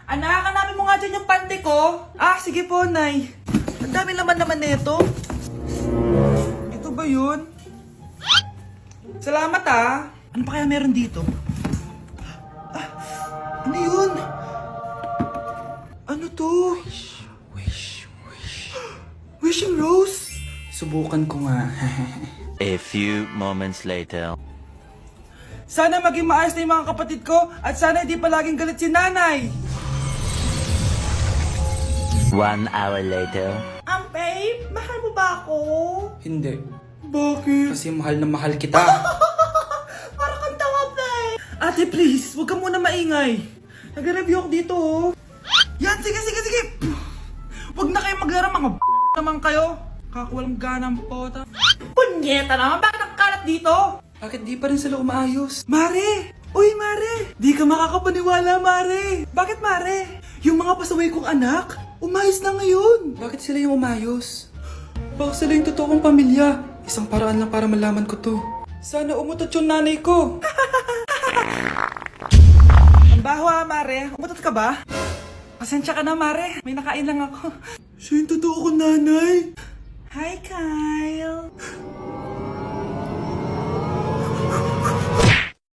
Anak, hanapin mo nga dyan yung pante ko. Ah, sige po, Nay. Ang dami naman nito. Ito ba yun? Salamat ah. Ano pa kaya meron dito? Ah, ano yun? Ano to? Wishing Rose? Subukan ko nga. A few moments later. Sana maging maayos na yung mga kapatid ko at sana hindi palaging galit si nanay. 1 hour later. Babe, mahal mo ba ako? Hindi. Bakit? Kasi mahal na mahal kita. Para kang tawa, babe. Ate, please, huwag ka muna maingay. Nag-review ako dito, oh. Yan, sige. Huwag na kayo maglaro, mga naman kayo. Kakawalang ganang pota. Punyeta naman, bakit nakakalat dito? Bakit di pa rin sila umaayos? Mare! Uy, Mare! Di ka makakapaniwala, Mare! Bakit, Mare? Yung mga pasaway kong anak, umayos na ngayon. Bakit sila yung umayos? Baka sila yung totoong pamilya. Isang paraan lang para malaman ko to. Sana umutot yung nanay ko. Ang baho ha, Mare. Umutot ka ba? Pasensya ka na, Mare. May nakain lang ako. Siya yung totoo ko, nanay. Hi, Kai.